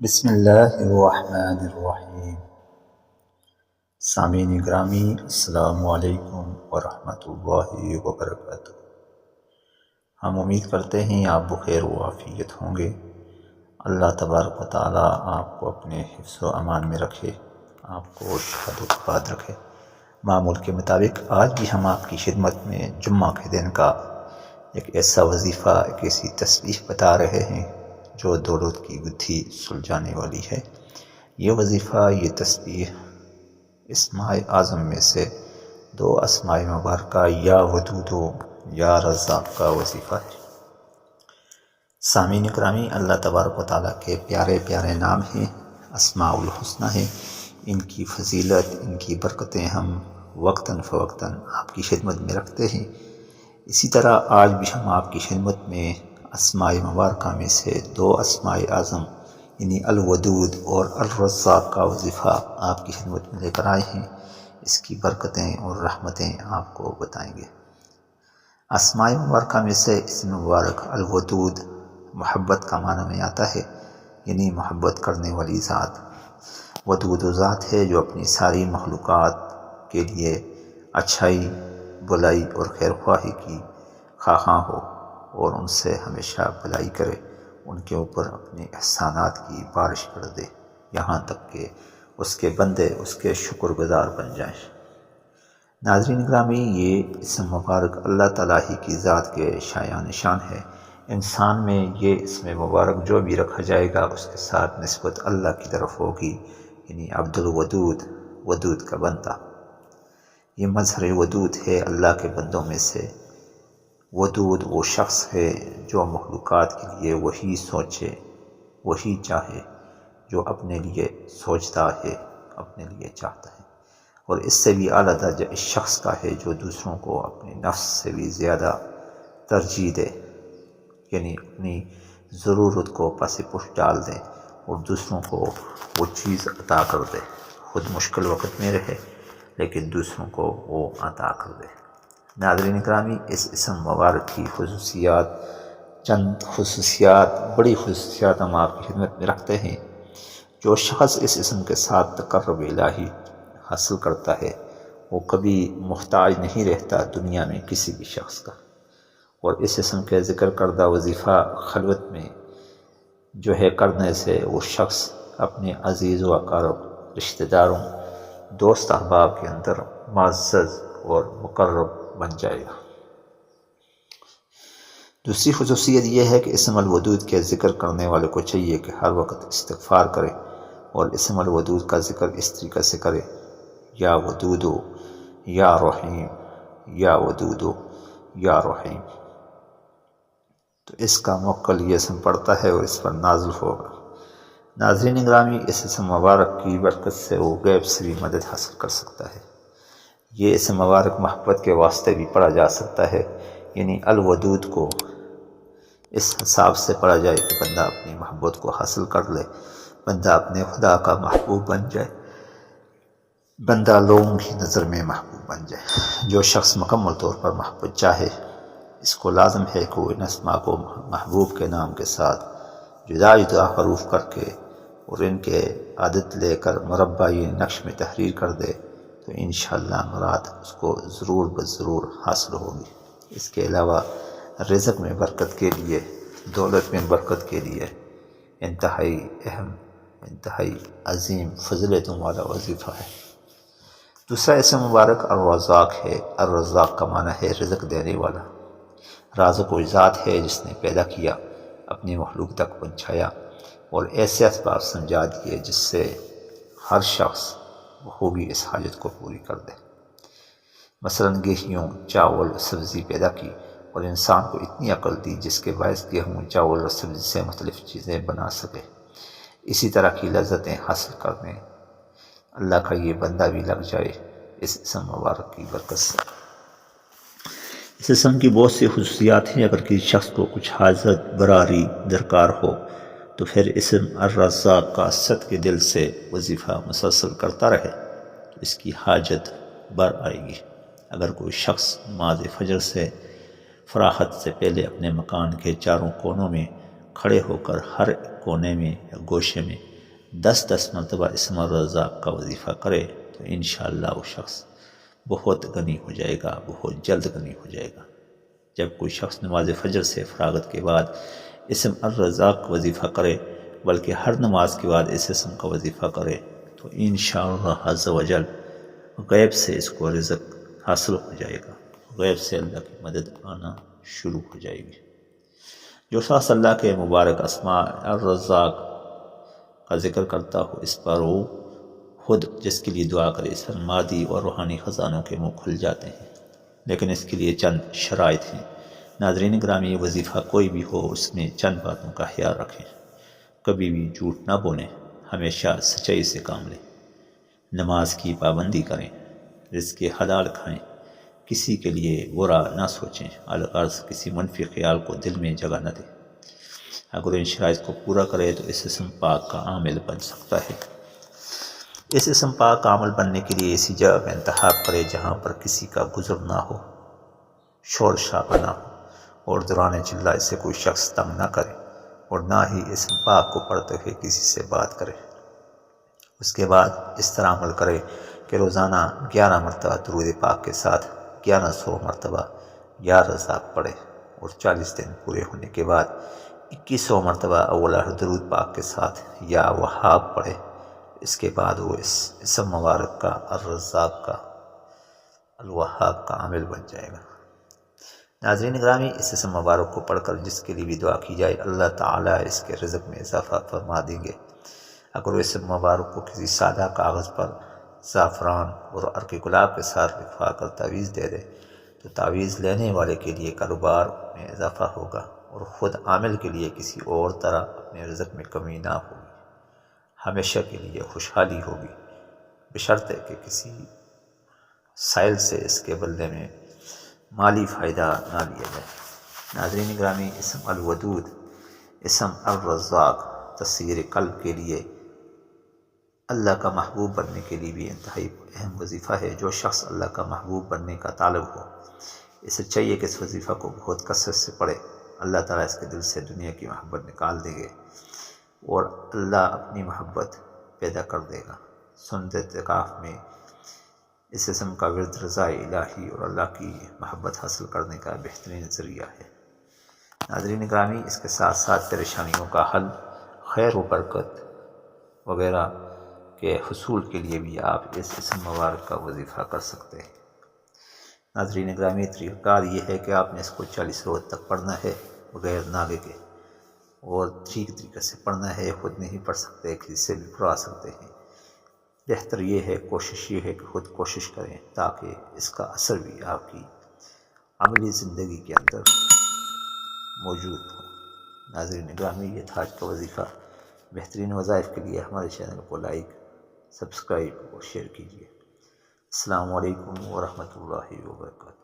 بسم اللہ الرحمن الرحیم۔ سامعین گرامی، السلام علیکم ورحمۃ اللہ وبرکاتہ۔ ہم امید کرتے ہیں آپ بخیر و عافیت ہوں گے۔ اللہ تبارک و تعالیٰ آپ کو اپنے حفظ و امان میں رکھے، آپ کو شاد و آباد رکھے۔ معمول کے مطابق آج بھی ہم آپ کی خدمت میں جمعہ کے دن کا ایک ایسا وظیفہ، ایک ایسی تسبیح بتا رہے ہیں جو دولت کی گتھی سلجھانے والی ہے۔ یہ وظیفہ، یہ تسبیح اسماء اعظم میں سے دو اسماء مبارکہ یا ودود و یا رزاق کا وظیفہ ہے۔ سامعین اکرامی، اللہ تبارک و تعالیٰ کے پیارے پیارے نام ہیں، اسماء الحسنی ہیں۔ ان کی فضیلت، ان کی برکتیں ہم وقتاً فوقتاً آپ کی خدمت میں رکھتے ہیں۔ اسی طرح آج بھی ہم آپ کی خدمت میں اسماء مبارکہ میں سے دو اسماء اعظم یعنی الودود اور الرزاق کا وظیفہ آپ کی خدمت میں لے کر آئے ہیں۔ اس کی برکتیں اور رحمتیں آپ کو بتائیں گے۔ اسماء مبارکہ میں سے اسم مبارک الودود محبت کا معنی میں آتا ہے، یعنی محبت کرنے والی ذات۔ ودود و ذات ہے جو اپنی ساری مخلوقات کے لیے اچھائی، بھلائی اور خیر خواہی کی خواہاں ہو اور ان سے ہمیشہ بھلائی کرے، ان کے اوپر اپنے احسانات کی بارش کر دے، یہاں تک کہ اس کے بندے اس کے شکر گزار بن جائیں۔ ناظرین گرامی، یہ اسم مبارک اللہ تعالیٰ ہی کی ذات کے شایان نشان ہے۔ انسان میں یہ اسم مبارک جو بھی رکھا جائے گا اس کے ساتھ نسبت اللہ کی طرف ہوگی، یعنی عبد الودود، ودود کا بندہ۔ یہ مظہر ودود ہے اللہ کے بندوں میں سے۔ ودود وہ شخص ہے جو مخلوقات کے لیے وہی سوچے، وہی چاہے جو اپنے لیے سوچتا ہے، اپنے لیے چاہتا ہے، اور اس سے بھی اعلیٰ درجہ اس شخص کا ہے جو دوسروں کو اپنے نفس سے بھی زیادہ ترجیح دے، یعنی اپنی ضرورت کو پس پش ڈال دے اور دوسروں کو وہ چیز عطا کر دے، خود مشکل وقت میں رہے لیکن دوسروں کو وہ عطا کر دے۔ ناظرین اکرامی، اس اسم مبارک کی خصوصیات، چند خصوصیات، بڑی خصوصیات ہم آپ کی خدمت میں رکھتے ہیں۔ جو شخص اس اسم کے ساتھ تقرب الہی حاصل کرتا ہے وہ کبھی محتاج نہیں رہتا دنیا میں کسی بھی شخص کا، اور اس اسم کے ذکر کردہ وظیفہ خلوت میں جو ہے کرنے سے وہ شخص اپنے عزیز و اقارب، رشتہ داروں، دوست احباب کے اندر معزز اور مقرب بن جائے گا۔ دوسری خصوصیت یہ ہے کہ اسم الودود کے ذکر کرنے والے کو چاہیے کہ ہر وقت استغفار کرے، اور اسم الودود کا ذکر اس طریقے سے کرے: یا ودودو، یا رحیم، یا ودودو، یا رحیم۔ تو اس کا موکل یہ اسم پڑتا ہے اور اس پر نازل ہوگا۔ ناظرین گرامی، اس اسم مبارک کی برکت سے وہ غیب سے بھی مدد حاصل کر سکتا ہے۔ یہ اسم مبارک محبت کے واسطے بھی پڑھا جا سکتا ہے، یعنی الودود کو اس حساب سے پڑھا جائے کہ بندہ اپنی محبت کو حاصل کر لے، بندہ اپنے خدا کا محبوب بن جائے، بندہ لوگوں کی نظر میں محبوب بن جائے۔ جو شخص مکمل طور پر محبت چاہے، اس کو لازم ہے کہ وہ ان اسماء کو محبوب کے نام کے ساتھ جدا جدا حروف کر کے اور ان کے عادت لے کر مربعی نقش میں تحریر کر دے، تو انشاءاللہ مراد اس کو ضرور بضرور حاصل ہوگی۔ اس کے علاوہ رزق میں برکت کے لیے، دولت میں برکت کے لیے انتہائی اہم، انتہائی عظیم فضیلتوں والا وظیفہ ہے۔ دوسرا اسم مبارک الرزاق ہے۔ الرزاق کا معنی ہے رزق دینے والا۔ رازق و ذات ہے جس نے پیدا کیا، اپنی مخلوق تک پہنچایا اور ایسے اسباب سمجھا دیے جس سے ہر شخص بخوبی اس حاجت کو پوری کر دے۔ مثلاً گیہوں، چاول، سبزی پیدا کی اور انسان کو اتنی عقل دی جس کے باعث گیہوں، چاول اور سبزی سے مختلف چیزیں بنا سکے۔ اسی طرح کی لذتیں حاصل کرنے اللہ کا یہ بندہ بھی لگ جائے اس اسم مبارک کی برکت سے۔ اس اسم کی بہت سی خصوصیات ہیں۔ اگر کسی شخص کو کچھ حاجت براری درکار ہو تو پھر اسم الرزاق کا صدقے دل سے وظیفہ مسلسل کرتا رہے تو اس کی حاجت بر آئے گی۔ اگر کوئی شخص نماز فجر سے فراغت سے پہلے اپنے مکان کے چاروں کونوں میں کھڑے ہو کر ہر کونے میں یا گوشے میں 10 مرتبہ اسم الرزاق کا وظیفہ کرے تو انشاءاللہ وہ شخص بہت غنی ہو جائے گا، بہت جلد غنی ہو جائے گا۔ جب کوئی شخص نماز فجر سے فراغت کے بعد اسم الرزاق کا وظیفہ کرے، بلکہ ہر نماز کے بعد اس اسم کا وظیفہ کرے، تو انشاءاللہ عز و جل غیب سے اس کو رزق حاصل ہو جائے گا، غیب سے اللہ کی مدد آنا شروع ہو جائے گی۔ جو شخص اللہ کے مبارک اسماء الرزاق کا ذکر کرتا ہو، اس پر وہ خود جس کے لیے دعا کرے، اس پر مادی اور روحانی خزانوں کے منہ کھل جاتے ہیں، لیکن اس کے لیے چند شرائط ہیں۔ ناظرین گرامی، یہ وظیفہ کوئی بھی ہو، اس میں چند باتوں کا خیال رکھیں۔ کبھی بھی جھوٹ نہ بولیں، ہمیشہ سچائی سے کام لیں، نماز کی پابندی کریں، رزق حلال کھائیں، کسی کے لیے برا نہ سوچیں، الغرض کسی منفی خیال کو دل میں جگہ نہ دیں۔ اگر ان شرائط کو پورا کرے تو اس اسم پاک کا عامل بن سکتا ہے۔ اس اسم پاک کا عامل بننے کے لیے ایسی جگہ کا انتخاب کرے جہاں پر کسی کا گزر نہ ہو، شور شرابہ نہ ہو، اور دوران چلائے سے کوئی شخص تنگ نہ کرے، اور نہ ہی اسم پاک کو پڑھتے ہوئے کسی سے بات کرے۔ اس کے بعد اس طرح عمل کرے کہ روزانہ 11 مرتبہ درود پاک کے ساتھ 1100 مرتبہ یا رزاق پڑھے، اور 40 دن پورے ہونے کے بعد 2100 مرتبہ اول درود پاک کے ساتھ یا وہاب پڑھے۔ اس کے بعد وہ اس اسم مبارک کا الرزاق کا الوہاب کا عامل بن جائے گا۔ ناظرین گرامی، اس اسم مبارک کو پڑھ کر جس کے لیے بھی دعا کی جائے، اللہ تعالیٰ اس کے رزق میں اضافہ فرما دیں گے۔ اگر وہ اسم مبارک کو کسی سادہ کاغذ پر زعفران اور عرق گلاب کے ساتھ لکھوا کر تعویذ دے دے تو تعویذ لینے والے کے لیے کاروبار میں اضافہ ہوگا، اور خود عامل کے لیے کسی اور طرح اپنے رزق میں کمی نہ ہوگی، ہمیشہ کے لیے خوشحالی ہوگی، بشرطے کہ کسی سائل سے اس کے بدلے میں مالی فائدہ نہ لیا جائے۔ ناظرین گرامی، اسم الودود، اسم الرزاق تسخیر قلب کے لیے، اللہ کا محبوب بننے کے لیے بھی انتہائی اہم وظیفہ ہے۔ جو شخص اللہ کا محبوب بننے کا طالب ہو، اسے چاہیے کہ اس وظیفہ کو بہت کثرت سے پڑھے۔ اللہ تعالیٰ اس کے دل سے دنیا کی محبت نکال دیں گے، اور اللہ اپنی محبت پیدا کر دے گا۔ سنت اعتکاف میں اس اسم کا ورد رضا الہی اور اللہ کی محبت حاصل کرنے کا بہترین ذریعہ ہے۔ ناظرین گرامی، اس کے ساتھ ساتھ پریشانیوں کا حل، خیر و برکت وغیرہ کے حصول کے لیے بھی آپ اس اسم مبارک کا وظیفہ کر سکتے ہیں۔ ناظرین گرامی، طریقہ کار یہ ہے کہ آپ نے اس کو 40 روز تک پڑھنا ہے بغیر ناغے کے، اور ٹھیک طریقے سے پڑھنا ہے۔ خود نہیں پڑھ سکتے، کسی سے بھی پڑھا سکتے ہیں۔ بہتر یہ ہے، کوشش یہ ہے کہ خود کوشش کریں تاکہ اس کا اثر بھی آپ کی عملی زندگی کے اندر موجود ہو۔ ناظرین گرامی، یہ تھا آج کا وظیفہ۔ بہترین وظائف کے لیے ہمارے چینل کو لائک، سبسکرائب اور شیئر کیجیے۔ السلام علیکم ورحمۃ اللہ وبرکاتہ۔